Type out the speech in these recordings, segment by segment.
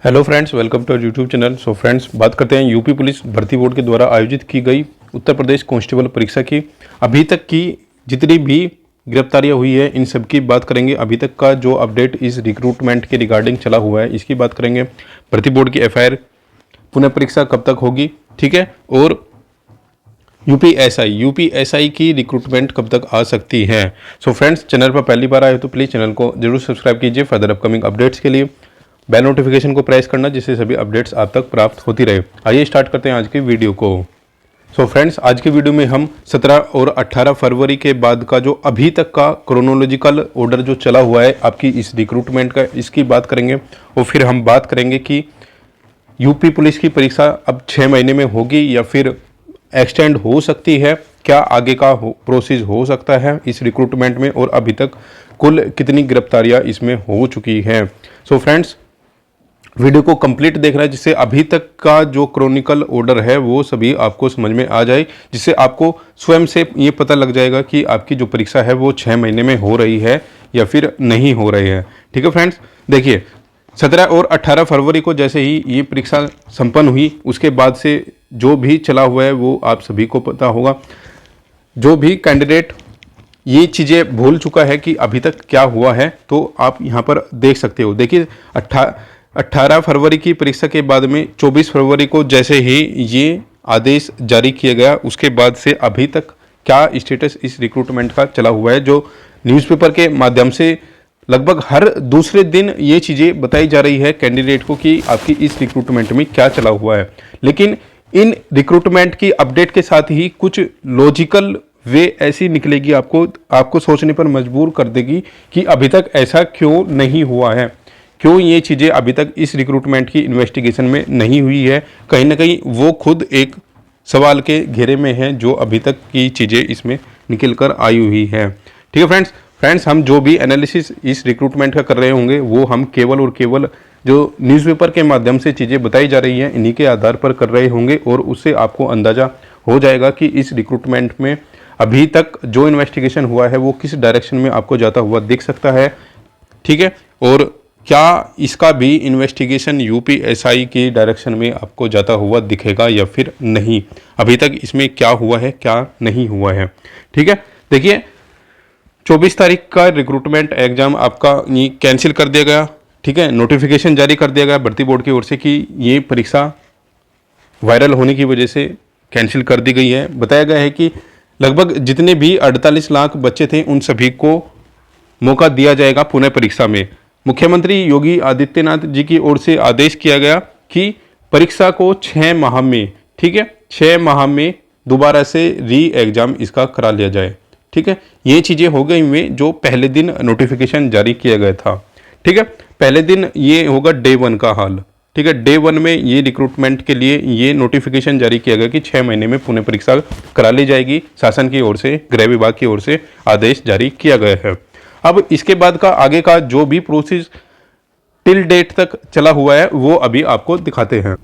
Hello friends, welcome to YouTube channel. So friends, बात करते हैं यूपी पुलिस भर्ती बोर्ड के द्वारा आयोजित की गई उत्तर प्रदेश कांस्टेबल परीक्षा की अभी तक की जितनी भी गिरफ्तारियां हुई है इन सब की बात करेंगे। अभी तक का जो अपडेट इस रिक्रूटमेंट के रिगार्डिंग चला हुआ है इसकी बात करेंगे। भर्ती बोर्ड की एफआईआर पुनः परीक्षा कब तक होगी, ठीक है, और यूपीएसआई की रिक्रूटमेंट कब तक आ सकती है। सो फ्रेंड्स, चैनल पर पहली बार आए हो तो प्लीज़ चैनल को जरूर सब्सक्राइब कीजिए फर्दर अपकमिंग अपडेट्स के लिए। बेल नोटिफिकेशन को प्रेस करना जिससे सभी अपडेट्स आप तक प्राप्त होती रहे। आइए स्टार्ट करते हैं आज की वीडियो को। सो फ्रेंड्स, आज की वीडियो में हम 17 और 18 फरवरी के बाद का जो अभी तक का क्रोनोलॉजिकल ऑर्डर जो चला हुआ है आपकी इस रिक्रूटमेंट का, इसकी बात करेंगे। और फिर हम बात करेंगे कि यूपी पुलिस की परीक्षा अब 6 महीने में होगी या फिर एक्सटेंड हो सकती है, क्या आगे का प्रोसेस हो सकता है इस रिक्रूटमेंट में, और अभी तक कुल कितनी गिरफ्तारियां इसमें हो चुकी हैं। सो फ्रेंड्स, वीडियो को कंप्लीट देखना है जिससे अभी तक का जो क्रोनिकल ऑर्डर है वो सभी आपको समझ में आ जाए, जिससे आपको स्वयं से ये पता लग जाएगा कि आपकी जो परीक्षा है वो 6 महीने में हो रही है या फिर नहीं हो रही है। ठीक है फ्रेंड्स, देखिए 17 और 18 फरवरी को जैसे ही ये परीक्षा संपन्न हुई उसके बाद से जो भी चला हुआ है वो आप सभी को पता होगा। जो भी कैंडिडेट ये चीज़ें भूल चुका है कि अभी तक क्या हुआ है तो आप यहाँ पर देख सकते हो। देखिए 18 फरवरी की परीक्षा के बाद में 24 फरवरी को जैसे ही ये आदेश जारी किया गया उसके बाद से अभी तक क्या स्टेटस इस रिक्रूटमेंट का चला हुआ है, जो न्यूज़पेपर के माध्यम से लगभग हर दूसरे दिन ये चीज़ें बताई जा रही है कैंडिडेट को कि आपकी इस रिक्रूटमेंट में क्या चला हुआ है। लेकिन इन रिक्रूटमेंट की अपडेट के साथ ही कुछ लॉजिकल वे ऐसी निकलेगी आपको सोचने पर मजबूर कर देगी कि अभी तक ऐसा क्यों नहीं हुआ है, क्यों ये चीज़ें अभी तक इस रिक्रूटमेंट की इन्वेस्टिगेशन में नहीं हुई है। कहीं ना कहीं वो खुद एक सवाल के घेरे में है जो अभी तक की चीज़ें इसमें निकल कर आई हुई है। ठीक है फ्रेंड्स, हम जो भी एनालिसिस इस रिक्रूटमेंट का कर रहे होंगे वो हम केवल और केवल जो न्यूज़पेपर के माध्यम से चीज़ें बताई जा रही हैं इन्हीं के आधार पर कर रहे होंगे, और उससे आपको अंदाज़ा हो जाएगा कि इस रिक्रूटमेंट में अभी तक जो इन्वेस्टिगेशन हुआ है वो किस डायरेक्शन में आपको जाता हुआ दिख सकता है। ठीक है, और क्या इसका भी इन्वेस्टिगेशन यूपीएसआई की डायरेक्शन में आपको जाता हुआ दिखेगा या फिर नहीं, अभी तक इसमें क्या हुआ है क्या नहीं हुआ है। ठीक है, देखिए 24 तारीख का रिक्रूटमेंट एग्जाम आपका ये कैंसिल कर दिया गया। ठीक है, नोटिफिकेशन जारी कर दिया गया भर्ती बोर्ड की ओर से कि ये परीक्षा वायरल होने की वजह से कैंसिल कर दी गई है। बताया गया है कि लगभग जितने भी 48 लाख बच्चे थे उन सभी को मौका दिया जाएगा पुनः परीक्षा में। मुख्यमंत्री योगी आदित्यनाथ जी की ओर से आदेश किया गया कि परीक्षा को 6 माह में, ठीक है, 6 माह में दोबारा से री एग्जाम इसका करा लिया जाए। ठीक है, ये चीज़ें हो गई में जो पहले दिन नोटिफिकेशन जारी किया गया था। ठीक है, पहले दिन ये होगा डे 1 का हाल। ठीक है, डे 1 में ये रिक्रूटमेंट के लिए ये नोटिफिकेशन जारी किया गया कि 6 महीने में पुनः परीक्षा करा ली जाएगी। शासन की ओर से, गृह विभाग की ओर से आदेश जारी किया गया है। अब इसके बाद का आगे का जो भी प्रोसेस टिल डेट तक चला हुआ है वो अभी आपको दिखाते हैं।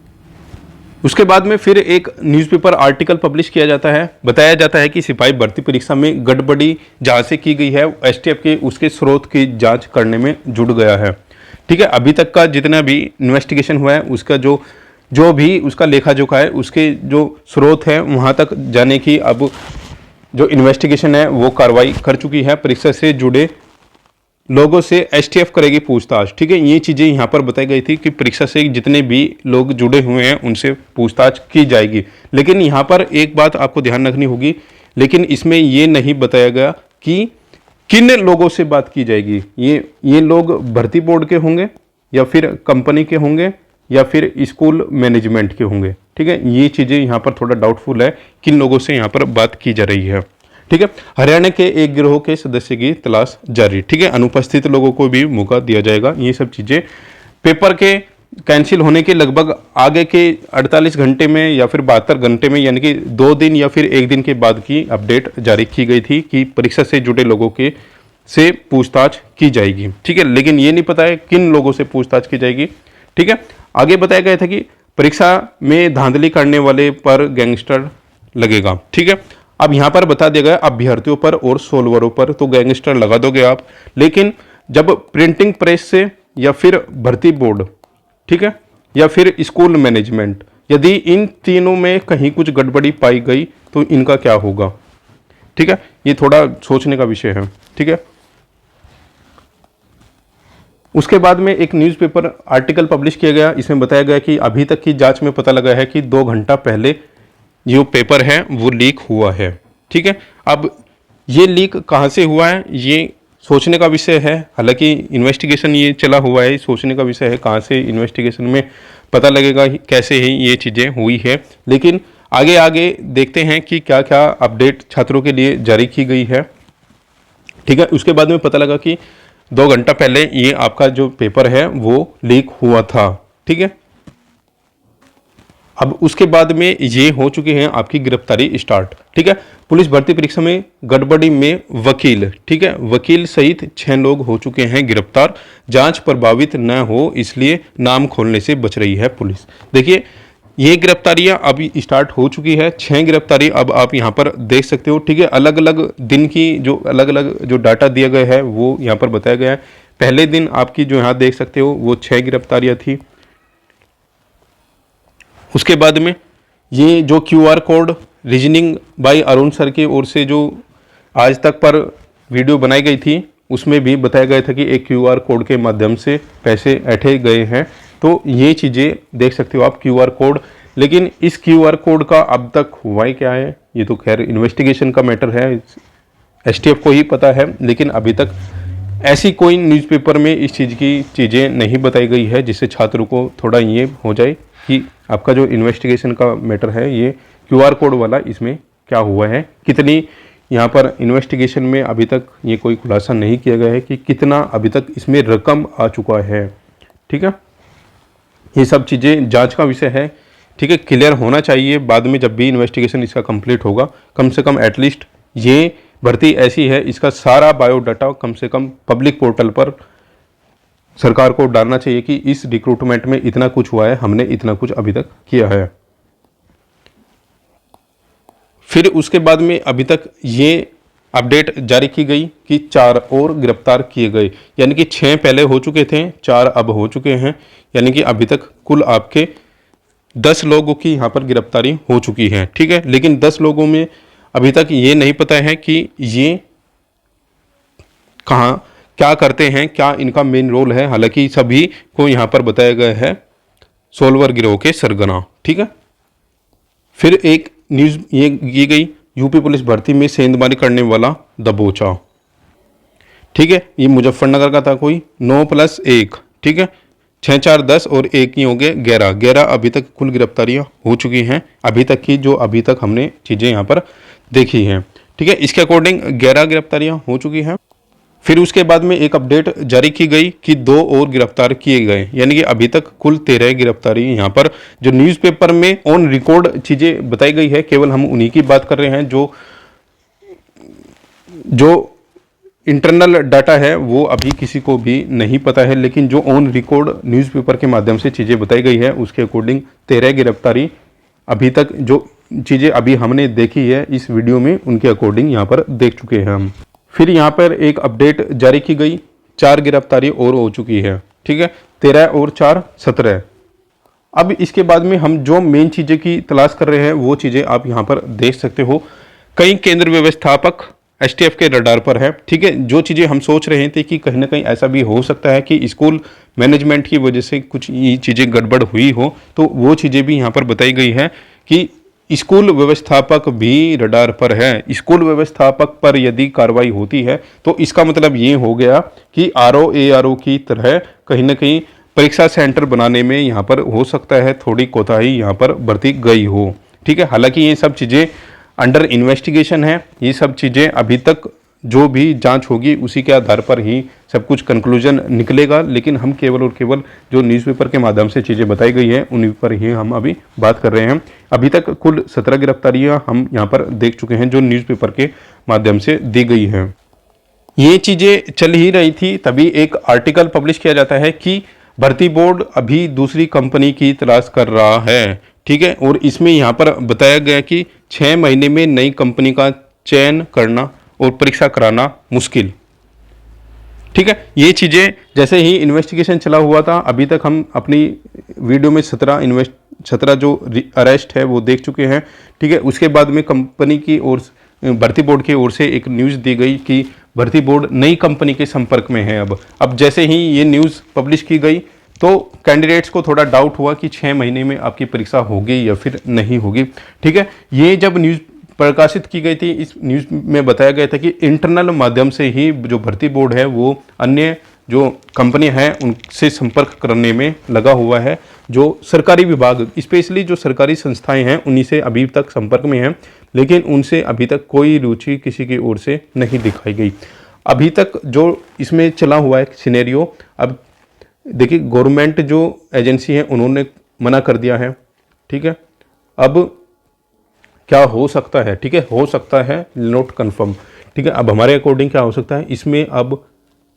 उसके बाद में फिर एक न्यूज़पेपर आर्टिकल पब्लिश किया जाता है। बताया जाता है कि सिपाही भर्ती परीक्षा में गड़बड़ी जहाँ से की गई है एसटीएफ के उसके स्रोत की जांच करने में जुट गया है। ठीक है, अभी तक का जितना भी इन्वेस्टिगेशन हुआ है उसका जो भी उसका लेखा जोखा है उसके जो स्रोत है वहाँ तक जाने की अब जो इन्वेस्टिगेशन है वो कार्रवाई कर चुकी है। परीक्षा से जुड़े लोगों से एसटीएफ करेगी पूछताछ। ठीक है, ये चीज़ें यहाँ पर बताई गई थी कि परीक्षा से जितने भी लोग जुड़े हुए हैं उनसे पूछताछ की जाएगी। लेकिन यहाँ पर एक बात आपको ध्यान रखनी होगी, लेकिन इसमें ये नहीं बताया गया कि किन लोगों से बात की जाएगी। ये लोग भर्ती बोर्ड के होंगे या फिर कंपनी के होंगे या फिर स्कूल मैनेजमेंट के होंगे। ठीक है, ये चीज़ें यहाँ पर थोड़ा डाउटफुल है किन लोगों से यहाँ पर बात की जा रही है। ठीक है, हरियाणा के एक गिरोह के सदस्य की तलाश जारी। ठीक है, अनुपस्थित लोगों को भी मौका दिया जाएगा। ये सब चीज़ें पेपर के कैंसिल होने के लगभग आगे के 48 घंटे में या फिर 72 घंटे में, यानी कि 2 दिन या फिर 1 दिन के बाद की अपडेट जारी की गई थी कि परीक्षा से जुड़े लोगों के से पूछताछ की जाएगी। ठीक है, लेकिन ये नहीं पता है किन लोगों से पूछताछ की जाएगी। ठीक है, आगे बताया गया था कि परीक्षा में धांधली करने वाले पर गैंगस्टर लगेगा। ठीक है, अब यहाँ पर बता दिया गया अभ्यर्थियों पर और सोल्वरों पर तो गैंगस्टर लगा दोगे आप, लेकिन जब प्रिंटिंग प्रेस से या फिर भर्ती बोर्ड, ठीक है, या फिर स्कूल मैनेजमेंट। यदि इन तीनों में कहीं कुछ गड़बड़ी पाई गई तो इनका क्या होगा। ठीक है, ये थोड़ा सोचने का विषय है। ठीक है, उसके बाद में एक न्यूज़पेपर आर्टिकल पब्लिश किया गया। इसमें बताया गया कि अभी तक की जांच में पता लगा है कि 2 घंटा पहले जो पेपर है वो लीक हुआ है। ठीक है, अब ये लीक कहाँ से हुआ है ये सोचने का विषय है। हालांकि इन्वेस्टिगेशन ये चला हुआ है, सोचने का विषय है कहाँ से इन्वेस्टिगेशन में पता लगेगा कैसे ही ये चीज़ें हुई है। लेकिन आगे आगे देखते हैं कि क्या क्या अपडेट छात्रों के लिए जारी की गई है। ठीक है, उसके बाद में पता लगा कि 2 घंटा पहले ये आपका जो पेपर है वो लीक हुआ था। ठीक है, अब उसके बाद में ये हो चुके हैं आपकी गिरफ्तारी स्टार्ट। ठीक है, पुलिस भर्ती परीक्षा में गड़बड़ी में वकील, ठीक है, वकील सहित 6 लोग हो चुके हैं गिरफ्तार। जांच प्रभावित न हो इसलिए नाम खोलने से बच रही है पुलिस। देखिए, ये गिरफ्तारियां अभी स्टार्ट हो चुकी है। 6 गिरफ्तारी अब आप यहाँ पर देख सकते हो। ठीक है, अलग अलग दिन की जो अलग अलग जो डाटा दिया गया है वो यहाँ पर बताया गया है। पहले दिन आपकी जो यहाँ देख सकते हो वो 6 गिरफ्तारियां थी। उसके बाद में ये जो QR code reasoning bye Arun sir की ओर से जो आज तक पर वीडियो बनाई गई थी उसमें भी बताया गया था कि एक QR कोड के माध्यम से पैसे ऐंठे गए हैं। तो ये चीज़ें देख सकते हो आप QR कोड। लेकिन इस QR कोड का अब तक हुआ ही क्या है ये तो खैर इन्वेस्टिगेशन का मैटर है, STF को ही पता है। लेकिन अभी तक ऐसी कोई न्यूज़पेपर में इस चीज़ की चीज़ें नहीं बताई गई है जिससे छात्रों को थोड़ा ये हो जाए कि आपका जो इन्वेस्टिगेशन का मैटर है ये QR कोड वाला इसमें क्या हुआ है। कितनी यहाँ पर इन्वेस्टिगेशन में अभी तक ये कोई खुलासा नहीं किया गया है कि कितना अभी तक इसमें रकम आ चुका है। ठीक है, ये सब चीज़ें जांच का विषय है। ठीक है, क्लियर होना चाहिए बाद में जब भी इन्वेस्टिगेशन इसका कंप्लीट होगा। कम से कम एटलीस्ट ये भर्ती ऐसी है इसका सारा बायोडाटा कम से कम पब्लिक पोर्टल पर सरकार को डालना चाहिए कि इस रिक्रूटमेंट में इतना कुछ हुआ है, हमने इतना कुछ अभी तक किया है। फिर उसके बाद में अभी तक ये अपडेट जारी की गई कि 4 और गिरफ्तार किए गए, यानी कि 6 पहले हो चुके थे, 4 अब हो चुके हैं। यानी कि अभी तक कुल आपके 10 लोगों की यहाँ पर गिरफ्तारी हो चुकी है। ठीक है, लेकिन 10 लोगों में अभी तक ये नहीं पता है कि ये कहाँ क्या करते हैं, क्या इनका मेन रोल है। हालांकि सभी को यहाँ पर बताया गया है सोलवर गिरोह के सरगना। ठीक है, फिर एक न्यूज़ ये की गई यूपी पुलिस भर्ती में सेंधमारी करने वाला दबोचा। ठीक है, ये मुजफ्फरनगर का था कोई 9+1। ठीक है, 6 4 10 और 1 ही हो गए 11 अभी तक कुल गिरफ्तारियां हो चुकी हैं। अभी तक की जो अभी तक हमने चीज़ें यहाँ पर देखी हैं। ठीक है, इसके अकॉर्डिंग 11 गिरफ्तारियां हो चुकी हैं। फिर उसके बाद में एक अपडेट जारी की गई कि 2 और गिरफ्तार किए गए, यानी कि अभी तक कुल 13 गिरफ्तारी यहाँ पर जो न्यूज़पेपर में ऑन रिकॉर्ड चीज़ें बताई गई है। केवल हम उन्हीं की बात कर रहे हैं जो इंटरनल डाटा है वो अभी किसी को भी नहीं पता है। लेकिन जो ऑन रिकॉर्ड न्यूज़पेपर के माध्यम से चीज़ें बताई गई है उसके अकॉर्डिंग 13 गिरफ्तारी अभी तक जो चीज़ें अभी हमने देखी है इस वीडियो में उनके अकॉर्डिंग यहाँ पर देख चुके हैं हम। फिर यहाँ पर एक अपडेट जारी की गई 4 गिरफ्तारी और हो चुकी है। ठीक है, 13 और 4 17। अब इसके बाद में हम जो मेन चीज़ें की तलाश कर रहे हैं वो चीज़ें आप यहाँ पर देख सकते हो। कई केंद्र व्यवस्थापक STF के रडार पर है। ठीक है, जो चीज़ें हम सोच रहे थे कि कहीं ना कहीं ऐसा भी हो सकता है कि स्कूल मैनेजमेंट की वजह से कुछ ये चीज़ें गड़बड़ हुई हो, तो वो चीज़ें भी यहाँ पर बताई गई है कि स्कूल व्यवस्थापक भी रडार पर है। स्कूल व्यवस्थापक पर यदि कार्रवाई होती है तो इसका मतलब ये हो गया कि RO ARO की तरह कहीं ना कहीं परीक्षा सेंटर बनाने में यहाँ पर हो सकता है थोड़ी कोताही यहाँ पर बरती गई हो। ठीक है, हालांकि ये सब चीज़ें अंडर इन्वेस्टिगेशन है। ये सब चीज़ें अभी तक जो भी जांच होगी उसी के आधार पर ही सब कुछ कंक्लूजन निकलेगा। लेकिन हम केवल और केवल जो न्यूज़पेपर के माध्यम से चीज़ें बताई गई हैं उन्हीं पर ही हम अभी बात कर रहे हैं। अभी तक कुल 17 गिरफ्तारियां हम यहाँ पर देख चुके हैं जो न्यूज़पेपर के माध्यम से दी गई है। ये चीज़ें चल ही रही थी तभी एक आर्टिकल पब्लिश किया जाता है कि भर्ती बोर्ड अभी दूसरी कंपनी की तलाश कर रहा है। ठीक है, और इसमें यहाँ पर बताया गया कि 6 महीने में नई कंपनी का चयन करना और परीक्षा कराना मुश्किल। ठीक है, ये चीज़ें जैसे ही इन्वेस्टिगेशन चला हुआ था अभी तक हम अपनी वीडियो में 17 जो अरेस्ट है वो देख चुके हैं। ठीक है, उसके बाद में कंपनी की ओर भर्ती बोर्ड की ओर से एक न्यूज़ दी गई कि भर्ती बोर्ड नई कंपनी के संपर्क में है। अब जैसे ही ये न्यूज़ पब्लिश की गई तो कैंडिडेट्स को थोड़ा डाउट हुआ कि 6 महीने में आपकी परीक्षा होगी या फिर नहीं होगी। ठीक है, ये जब न्यूज़ प्रकाशित की गई थी, इस न्यूज़ में बताया गया था कि इंटरनल माध्यम से ही जो भर्ती बोर्ड है वो अन्य जो कंपनी है उनसे संपर्क करने में लगा हुआ है। जो सरकारी विभाग, स्पेशली जो सरकारी संस्थाएं हैं, उन्हीं से अभी तक संपर्क में हैं, लेकिन उनसे अभी तक कोई रुचि किसी की ओर से नहीं दिखाई गई। अभी तक जो इसमें चला हुआ है सिनेरियो, अब देखिए गवर्नमेंट जो एजेंसी है उन्होंने मना कर दिया है। ठीक है, अब क्या हो सकता है, ठीक है, हो सकता है, नॉट कंफर्म। ठीक है, अब हमारे अकॉर्डिंग क्या हो सकता है, इसमें अब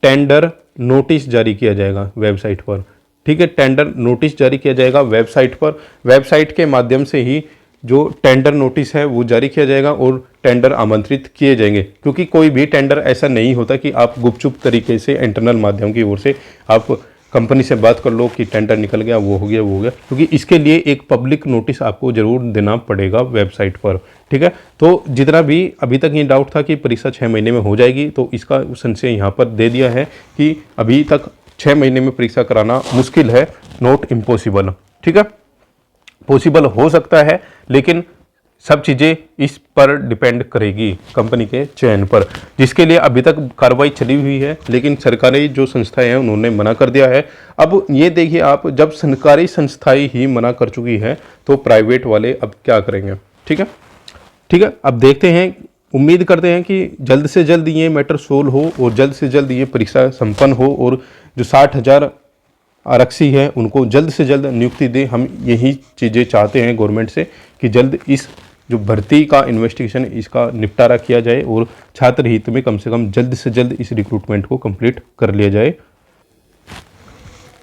टेंडर नोटिस जारी किया जाएगा वेबसाइट पर। ठीक है, टेंडर नोटिस जारी किया जाएगा वेबसाइट पर। वेबसाइट के माध्यम से ही जो टेंडर नोटिस है वो जारी किया जाएगा और टेंडर आमंत्रित किए जाएंगे, क्योंकि कोई भी टेंडर ऐसा नहीं होता कि आप गुपचुप तरीके से इंटरनल माध्यम की ओर से आप कंपनी से बात कर लो कि टेंडर निकल गया, वो हो गया, वो हो गया, क्योंकि इसके लिए एक पब्लिक नोटिस आपको जरूर देना पड़ेगा वेबसाइट पर। ठीक है, तो जितना भी अभी तक ये डाउट था कि परीक्षा 6 महीने में हो जाएगी, तो इसका संशय यहाँ पर दे दिया है कि अभी तक 6 महीने में परीक्षा कराना मुश्किल है, नॉट इम्पॉसिबल। ठीक है, पॉसिबल हो सकता है, लेकिन सब चीज़ें इस पर डिपेंड करेगी कंपनी के चयन पर, जिसके लिए अभी तक कार्रवाई चली हुई है, लेकिन सरकारी जो संस्थाएं हैं उन्होंने मना कर दिया है। अब ये देखिए आप, जब सरकारी संस्थाएं ही मना कर चुकी है तो प्राइवेट वाले अब क्या करेंगे। ठीक है, ठीक है, अब देखते हैं, उम्मीद करते हैं कि जल्द से जल्द ये मैटर सोल्व हो और जल्द से जल्द ये परीक्षा संपन्न हो और जो 60,000 आरक्षी है उनको जल्द से जल्द नियुक्ति दे। हम यही चीज़ें चाहते हैं गवर्नमेंट से कि जल्द इस जो भर्ती का इन्वेस्टिगेशन, इसका निपटारा किया जाए और छात्र हित में कम से कम जल्द से जल्द इस रिक्रूटमेंट को कंप्लीट कर लिया जाए।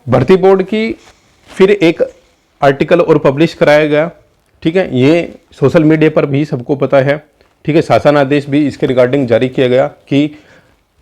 भर्ती बोर्ड की फिर एक आर्टिकल और पब्लिश कराया गया। ठीक है, ये सोशल मीडिया पर भी सबको पता है। ठीक है, शासन आदेश भी इसके रिगार्डिंग जारी किया गया कि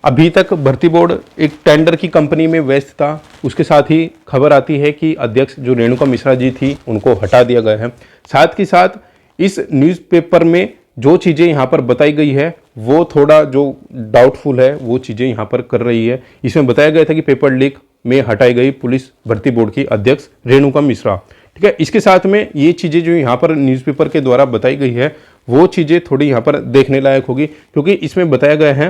अभी तक भर्ती बोर्ड एक टेंडर की कंपनी में व्यस्त था। उसके साथ ही खबर आती है कि अध्यक्ष जो रेणुका मिश्रा जी थी उनको हटा दिया गया है। साथ ही साथ इस न्यूज़पेपर में जो चीज़ें यहाँ पर बताई गई है वो थोड़ा जो डाउटफुल है वो चीज़ें यहाँ पर कर रही है। इसमें बताया गया था कि पेपर लीक में हटाई गई पुलिस भर्ती बोर्ड की अध्यक्ष रेणुका मिश्रा। ठीक है, इसके साथ में ये चीज़ें जो यहाँ पर न्यूज़पेपर के द्वारा बताई गई है वो चीज़ें थोड़ी यहाँ पर देखने लायक होगी, क्योंकि इसमें बताया गया है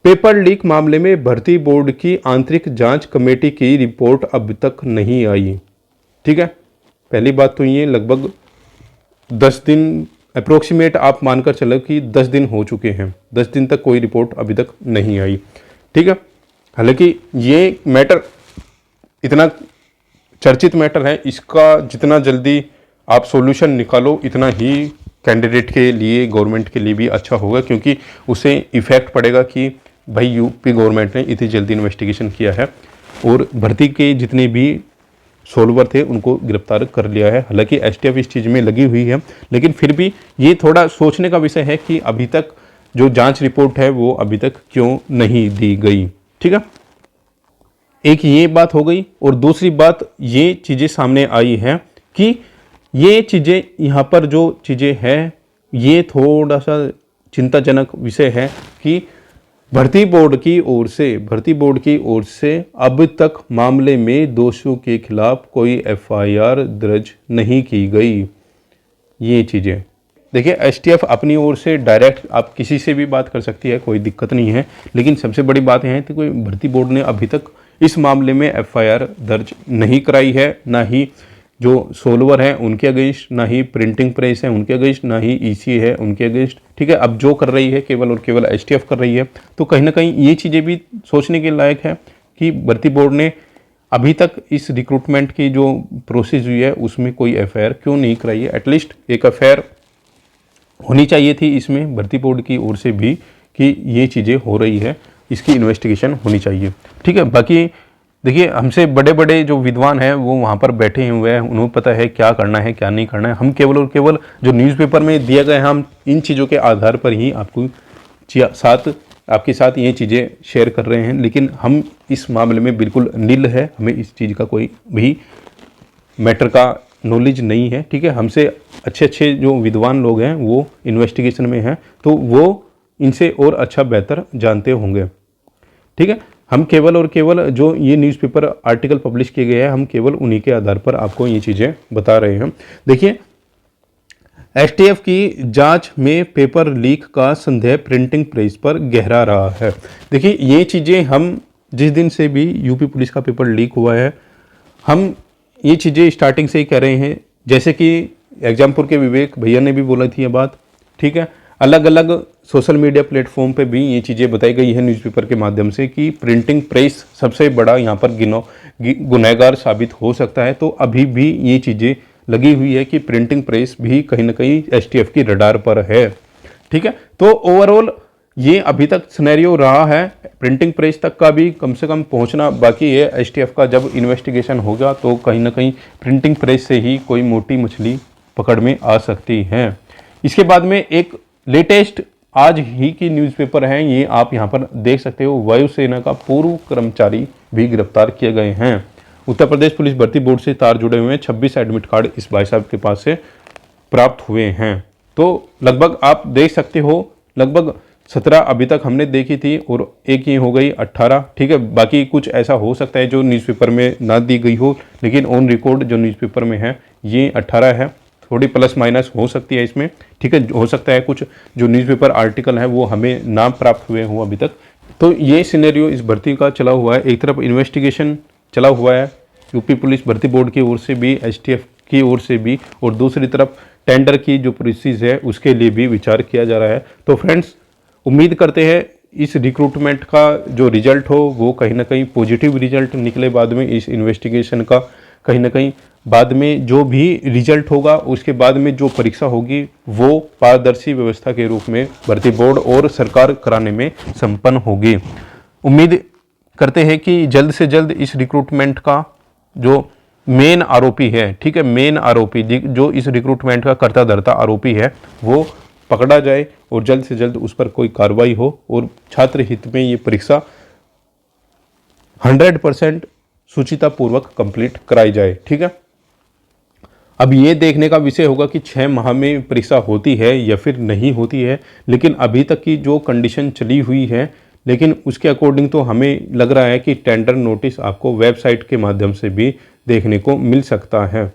पेपर लीक मामले में भर्ती बोर्ड की आंतरिक जांच कमेटी की रिपोर्ट अब तक नहीं आई। ठीक है, पहली बात तो ये लगभग 10 दिन अप्रोक्सीमेट आप मानकर चलो कि 10 दिन हो चुके हैं, 10 दिन तक कोई रिपोर्ट अभी तक नहीं आई। ठीक है, हालांकि ये मैटर इतना चर्चित मैटर है, इसका जितना जल्दी आप सॉल्यूशन निकालो इतना ही कैंडिडेट के लिए, गवर्नमेंट के लिए भी अच्छा होगा, क्योंकि उसे इफेक्ट पड़ेगा कि भाई यूपी गवर्नमेंट ने इतनी जल्दी इन्वेस्टिगेशन किया है और भर्ती के जितने भी सोल्वर थे उनको गिरफ्तार कर लिया है। हालांकि एसटीएफ इस चीज़ में लगी हुई है, लेकिन फिर भी ये थोड़ा सोचने का विषय है कि अभी तक जो जांच रिपोर्ट है वो अभी तक क्यों नहीं दी गई। ठीक है, एक ये बात हो गई, और दूसरी बात ये चीज़ें सामने आई है कि ये चीज़ें यहाँ पर जो चीज़ें हैं ये थोड़ा सा चिंताजनक विषय है कि भर्ती बोर्ड की ओर से अब तक मामले में दोषियों के खिलाफ कोई एफआईआर दर्ज नहीं की गई। ये चीज़ें देखिए, एसटीएफ अपनी ओर से डायरेक्ट आप किसी से भी बात कर सकती है, कोई दिक्कत नहीं है, लेकिन सबसे बड़ी बात यह है कि कोई भर्ती बोर्ड ने अभी तक इस मामले में एफआईआर दर्ज नहीं कराई है, ना ही जो सोल्वर हैं उनके अगेंस्ट, ना ही प्रिंटिंग प्रेस है उनके अगेंस्ट, ना ही ईसी है उनके अगेंस्ट। ठीक है, अब जो कर रही है केवल और केवल एसटीएफ कर रही है। तो कहीं ना कहीं ये चीज़ें भी सोचने के लायक है कि भर्ती बोर्ड ने अभी तक इस रिक्रूटमेंट की जो प्रोसेस हुई है उसमें कोई एफआईआर क्यों नहीं कराई है। एटलीस्ट एक एफआईआर होनी चाहिए थी इसमें भर्ती बोर्ड की ओर से भी कि ये चीज़ें हो रही है, इसकी इन्वेस्टिगेशन होनी चाहिए। ठीक है, बाकी देखिए हमसे बड़े बड़े जो विद्वान हैं वो वहाँ पर बैठे हुए हैं, उन्हें पता है क्या करना है क्या नहीं करना है। हम केवल और केवल जो न्यूज़पेपर में दिया गया है हम इन चीज़ों के आधार पर ही आपके साथ ये चीज़ें शेयर कर रहे हैं, लेकिन हम इस मामले में बिल्कुल नील है, हमें इस चीज़ का कोई भी मैटर का नॉलेज नहीं है, ठीक है। हमसे अच्छे अच्छे जो विद्वान लोग हैं वो इन्वेस्टिगेशन में हैं, तो वो इनसे और अच्छा बेहतर जानते होंगे, ठीक है। हम केवल और केवल जो ये न्यूज़पेपर आर्टिकल पब्लिश किए गए हैं, हम केवल उन्हीं के आधार पर आपको ये चीज़ें बता रहे हैं। देखिए, एसटीएफ की जांच में पेपर लीक का संदेह प्रिंटिंग प्रेस पर गहरा रहा है। देखिए, ये चीज़ें हम जिस दिन से भी यूपी पुलिस का पेपर लीक हुआ है, हम ये चीज़ें स्टार्टिंग से ही कह रहे हैं। जैसे कि एग्जामपुर के विवेक भैया ने भी बोला थी ये बात, ठीक है। अलग अलग सोशल मीडिया प्लेटफॉर्म पे भी ये चीज़ें बताई गई है न्यूज़पेपर के माध्यम से कि प्रिंटिंग प्रेस सबसे बड़ा यहाँ पर गुनहगार साबित हो सकता है। तो अभी भी ये चीज़ें लगी हुई है कि प्रिंटिंग प्रेस भी कहीं ना कहीं एसटीएफ की रडार पर है, ठीक है। तो ओवरऑल ये अभी तक सिनेरियो रहा है, प्रिंटिंग प्रेस तक का भी कम से कम पहुंचना बाकी है। एसटीएफ का जब इन्वेस्टिगेशन होगा तो कहीं ना कहीं प्रिंटिंग प्रेस से ही कोई मोटी मछली पकड़ में आ सकती है। इसके बाद में एक लेटेस्ट आज ही की न्यूज़पेपर है, ये आप यहाँ पर देख सकते हो। वायुसेना का पूर्व कर्मचारी भी गिरफ्तार किए गए हैं। उत्तर प्रदेश पुलिस भर्ती बोर्ड से तार जुड़े हुए 26 एडमिट कार्ड इस भाई साहब के पास से प्राप्त हुए हैं। तो लगभग आप देख सकते हो, लगभग 17 अभी तक हमने देखी थी और एक ही हो गई 18, ठीक है। बाकी कुछ ऐसा हो सकता है जो न्यूज़पेपर में ना दी गई हो, लेकिन ऑन रिकॉर्ड जो न्यूज़पेपर में है ये 18 है। थोड़ी प्लस माइनस हो सकती है इसमें, ठीक है। हो सकता है कुछ जो न्यूज़पेपर आर्टिकल है वो हमें ना प्राप्त हुए हों अभी तक। तो ये सिनेरियो इस भर्ती का चला हुआ है। एक तरफ इन्वेस्टिगेशन चला हुआ है यूपी पुलिस भर्ती बोर्ड की ओर से भी, एसटीएफ की ओर से भी, और दूसरी तरफ टेंडर की जो प्रोसेस है उसके लिए भी विचार किया जा रहा है। तो फ्रेंड्स, उम्मीद करते हैं इस रिक्रूटमेंट का जो रिजल्ट हो वो कहीं ना कहीं पॉजिटिव रिजल्ट निकले। बाद में इस इन्वेस्टिगेशन का कहीं ना कहीं बाद में जो भी रिजल्ट होगा उसके बाद में जो परीक्षा होगी वो पारदर्शी व्यवस्था के रूप में भर्ती बोर्ड और सरकार कराने में संपन्न होगी। उम्मीद करते हैं कि जल्द से जल्द इस रिक्रूटमेंट का जो मेन आरोपी है, ठीक है, मेन आरोपी जो इस रिक्रूटमेंट का कर्ता धर्ता आरोपी है वो पकड़ा जाए और जल्द से जल्द उस पर कोई कार्रवाई हो और छात्र हित में ये परीक्षा 100% सूचितापूर्वक कंप्लीट कराई जाए, ठीक है। अब ये देखने का विषय होगा कि 6 माह में परीक्षा होती है या फिर नहीं होती है, लेकिन अभी तक की जो कंडीशन चली हुई है, लेकिन उसके अकॉर्डिंग तो हमें लग रहा है कि टेंडर नोटिस आपको वेबसाइट के माध्यम से भी देखने को मिल सकता है,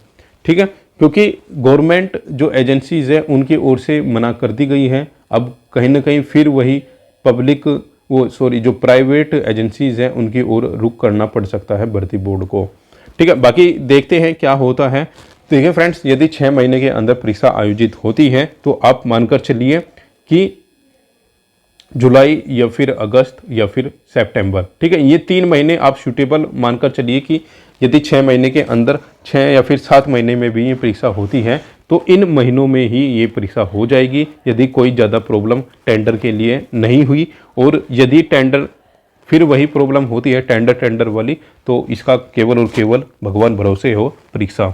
ठीक है। क्योंकि गवर्नमेंट जो एजेंसीज है उनकी ओर से मना कर दी गई है। अब कहीं ना कहीं फिर वही पब्लिक जो प्राइवेट एजेंसीज हैं उनकी ओर रुख करना पड़ सकता है भर्ती बोर्ड को, ठीक है। बाकी देखते हैं क्या होता है। देखिए फ्रेंड्स, यदि 6 महीने के अंदर परीक्षा आयोजित होती है तो आप मानकर चलिए कि जुलाई या फिर अगस्त या फिर सितंबर, ठीक है। ये 3 महीने आप सूटेबल मानकर चलिए कि यदि 6 महीने के अंदर 6 या फिर 7 महीने में भी ये परीक्षा होती है तो इन महीनों में ही ये परीक्षा हो जाएगी, यदि कोई ज़्यादा प्रॉब्लम टेंडर के लिए नहीं हुई। और यदि टेंडर फिर वही प्रॉब्लम होती है टेंडर वाली, तो इसका केवल और केवल भगवान भरोसे हो परीक्षा,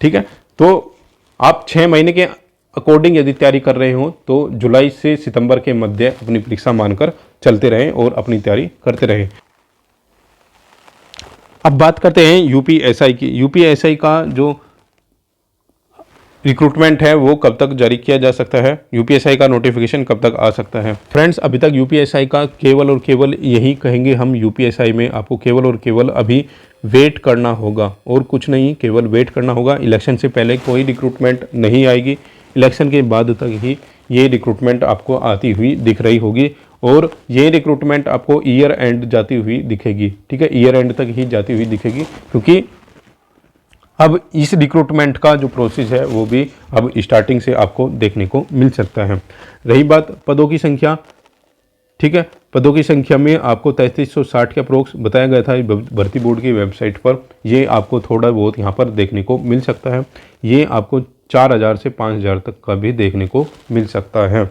ठीक है। तो आप 6 महीने के अकॉर्डिंग यदि तैयारी कर रहे हो तो जुलाई से सितंबर के मध्य अपनी परीक्षा मानकर चलते रहें और अपनी तैयारी करते रहें। अब बात करते हैं यूपीएसआई की। यूपीएसआई का जो रिक्रूटमेंट है वो कब तक जारी किया जा सकता है, यूपीएसआई का नोटिफिकेशन कब तक आ सकता है। फ्रेंड्स, अभी तक यूपीएसआई का केवल और केवल यही कहेंगे हम, यूपीएसआई में आपको केवल और केवल अभी वेट करना होगा और कुछ नहीं, केवल वेट करना होगा। इलेक्शन से पहले कोई रिक्रूटमेंट नहीं आएगी, इलेक्शन के बाद तक ही ये रिक्रूटमेंट आपको आती हुई दिख रही होगी और ये रिक्रूटमेंट आपको ईयर एंड जाती हुई दिखेगी, ठीक है। ईयर एंड तक ही जाती हुई दिखेगी क्योंकि अब इस रिक्रूटमेंट का जो प्रोसेस है वो भी अब स्टार्टिंग से आपको देखने को मिल सकता है। रही बात पदों की संख्या, ठीक है, पदों की संख्या में आपको 3360 के अप्रोक्स बताया गया था भर्ती बोर्ड की वेबसाइट पर। ये आपको थोड़ा बहुत यहाँ पर देखने को मिल सकता है, ये आपको 4000 से 5000 तक का भी देखने को मिल सकता है।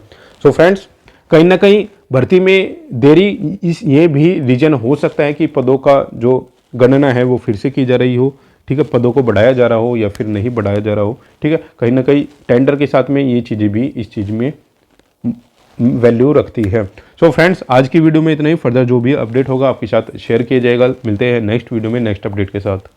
सो फ्रेंड्स, कहीं ना कहीं भर्ती में देरी ये भी रीजन हो सकता है कि पदों का जो गणना है वो फिर से की जा रही हो, ठीक है, पदों को बढ़ाया जा रहा हो या फिर नहीं बढ़ाया जा रहा हो, ठीक है। कहीं ना कहीं टेंडर के साथ में ये चीज़ें भी इस चीज़ में वैल्यू रखती है। सो फ्रेंड्स, आज की वीडियो में इतना ही। फर्दर जो भी अपडेट होगा आपके साथ शेयर किया जाएगा। मिलते हैं नेक्स्ट वीडियो में नेक्स्ट अपडेट के साथ।